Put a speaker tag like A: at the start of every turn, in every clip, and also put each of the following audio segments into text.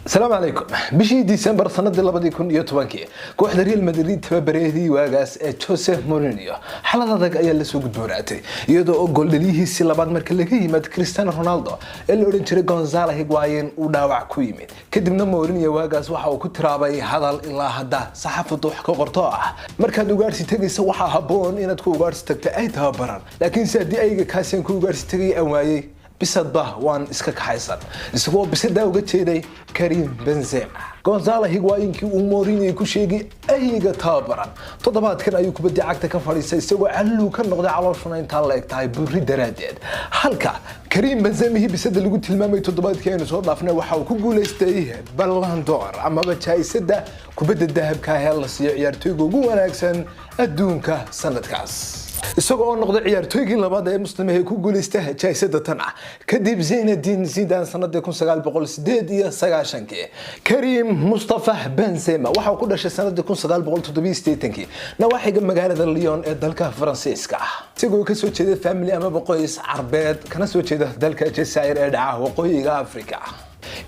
A: السلام عليكم. بشي ديسمبر سنة 2010 kooxda Real Madrid tababareedii waagaas ee Jose Mourinho xalad adag ayaa la soo gudboonaatay iyadoo oo goolalihiisii labaad marka laga yimid Cristiano Ronaldo ee la oran jiray Gonzalo Higuain uu dhaawac ku yimid kadibna Mourinho waagaas waxa uu ku tiraabay hadal ilaa hadda saxaafadu wax ka qorto markaad ugaarsi tagaysa waxa haboon inaad ku ugaarsi tagto ay tababaran laakiin si hadii ayga kaaseen ku ugaarsi tagay aan waayay bisadba waan iska kaxaysan isagoo bisada uga jeeday Karim Benzema Gonzalo Higuain ki uu Mourinho ku sheegay ayga tababaran toddobaadkan ayuu kubadda cagta ka fadhiisay isagoo callu ka noqday calooshuna inta la egtahay burri daraadeed halka Karim Benzema bisada lagu tilmaamay toddobaadkan soo dhaafnay waxa uu ku guuleystay Ballon d'Or ama jaayisada kubadda dahabka ee la siiyo ciyaartoyga ugu wanaagsan adduunka sanadkaas isagoo noqday ciyaartoygii labaad ee Muslimiinta ku guuleystay jaayisada tan kadib Zinedine Zidane sanadii 1998 Karim Mustafa Benzema waxa uu ku dhashay sanadii 1987 nawaaxiga magaalada Lyon ee dalka Faransiiska isagoo ka soo jeeday family ama qoys Carbeed kana soo jeeda dalka Jazaa'ir ee dhaca waqooyiga Afrika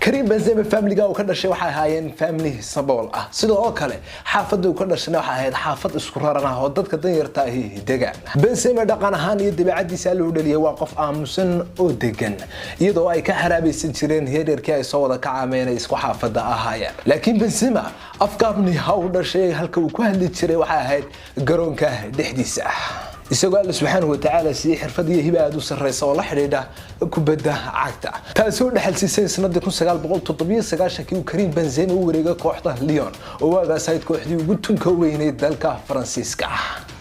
A: Karim Benzema family-ga uu ka dhashay waxa ahaayeen family sabool sidoo kale xaafaddu ka dhashayna waxa ahayd xaafad isku raran oo dadka danyarta ah deegaan Benzema dhaqan ahaan iyo dabeecadiisa loo dhaliyay waa qof aamusan oo degan iyadoo ay ka xaraabaysan jireen heerarkii ay soo wada kacaameen isku xaafadda ahaayeen laakiin Benzema afkaarni haw dhashay halka uu ku hadli jiray waxa ahayd garoonka dhexdiisa isagoo Allah subhanahu wa ta'ala si xirfad iyo hiba aad u sareysa oo la xiriirida kubadda cagta taasoo dhaxalsiisay sanadii 1997 Karim Benzema uu wareegay kooxda Lyon oo waagaas ay kooxdii ugu tunka weyneyd dalka Faransiiska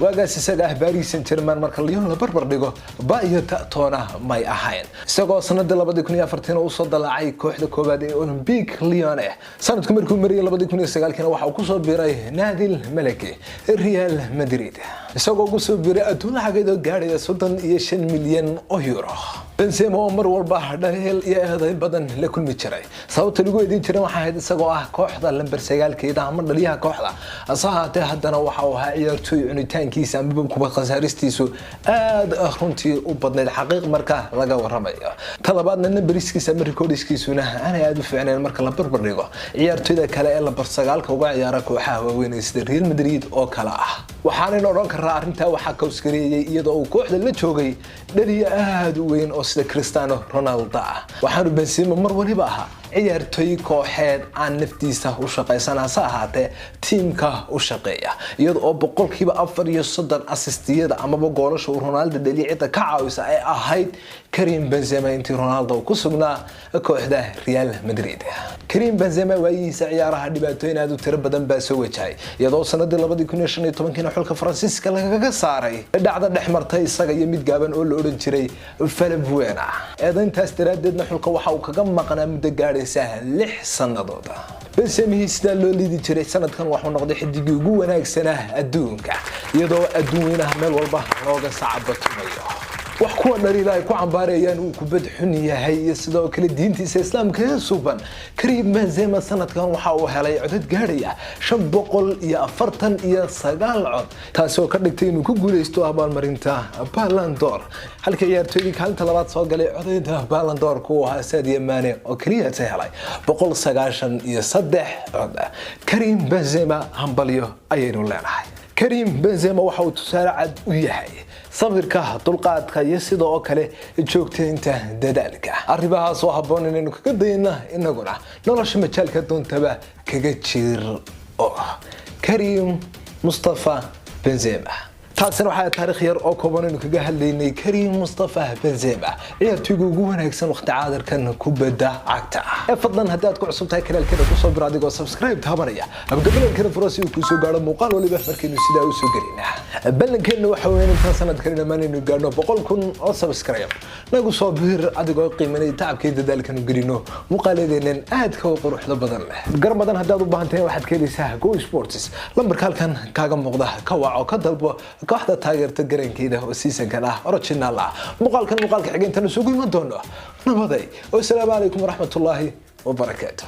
A: waagaas isaga Paris Saint-Germain marka Lyon la barbar dhigo baayata toona may ahayn isagoo sanadii 2014 uu soo dalacay kooxda koobaad ee Olympique Lyon sanadkii markuu mariyay 2019 waxa uu ku soo biiray Naadil Malaki Real Madrid isagoo ugu soo biiray adduun lacagayda gaaraya 35 milyan oo euro Benzema oo mar walba dhaheel iyo eeday badan la kulmi jiray sababta lagu eedin jiray waxa ahayd isagoo kooxda lambar 9 ama dhaliyaha kooxda asahaatee haddana waxa uu ahaa ciyaartoy cunitaankiisa ama kuba khasaaristiisu aad runtii u badneed xaqiiq marka laga waramayo talabaadna nambariskiisa ama recordiskiisuna ana aad u fiicneen marka la barbar dhigo ciyaartoyda kale ee lambar 9 uga ciyaara kooxaha waaweyn sida Real Madrid oo kala waxaan oran karaa arinta waxa ka uskariyay iyadoo uu kooxda la joogay dhaliya aad u weyn oo sida Cristiano Ronaldo waxaanu Benzema mar waliba ahaa ciyaartoy kooxeed aan naftiisa u shaqaysanaysa ahaatee teamka u shaqeeya iyadoo boqolkiiba 4 assistiyada ama goolasha Ronaldo dhaliicida ka caawisa ay ahayd Karim Benzema intii Ronaldo ku sugnaa kooxda Real Madrid Karim Benzema waayisa ciyaaraha dhibaatooyin aad u tiro badan baa soo wajahay iyadoo sanadii 2015 xulka Faransiiska laga saaray dhacdo dhexmartay isaga iyo mid gaaban oo la oran jiray Valbuena eedayntaas daraadeedna xulka waxa uu kaga maqnaa muddo gaaraysa 6 sanadood Benzema sida loo liidi jiray sanadkan waxa uu noqday xidigii ugu wanaagsan adduunka iyadoo adduunweynaha meel walba looga sacabatumayo wax kuwa dhaliilay ku cambaarayaan uu kubad xun yahay sidoo kale diintiisa islaamka ee suuban Karim Benzema sanadkan waxa uu helay codad gaaraya 549 cod taasoo ka dhigtay inuu ku guuleysto abaalmarinta Ballon d'Or halka ciyaartoydii kaalinta labaad soo galay codada Ballon d'Or ku ahaa Sadio Mane oo kaliya helay 193 cod Karim Benzema hambalyo ayaynu leenahay Karim Benzema waxa uu tusaale cad u yahay sabirka dulqaadka iyo sidoo kale joogteynta dadaalka arrimahaas oo haboon inaynu kaga dayna inaguna nolosha majaalka doontaba kaga jir Karim Mustafa Benzema taasina waxa taariikh yar oo kooban inuu kaga hadlaynay Karim Mustafa Benzema ciyaartoyga ugu wanaagsan waqti caadarkan kubadda cagta fadlan haddaad ku cusub tahay kanaalkeena ku soo bir adigoo subscribe tabanaya abgabalkan furasi uu ku soo gaaro muuqaal waliba markaynu sidaa u soo galina ballankeena waxa weyn inta sanadkan dhammaanaynu gaarno 100,000 oo subscribe nagu soo bir adigoo qiimeynay tacabkii dadaalkan u gelino muuqaaladeena aad ka quruxda badan leh garmadan haddaad u baahantahay waxaad ka helaysaa Go Sports lambarka halkan kaaga muuqda ka waco ka dalbo kooxda taageerta garankeeda oo seasonkan original muuqaalka xigeentan isugu iman doono nabaday oo salaamu alaykum wa rahmatullahi wa barakatuh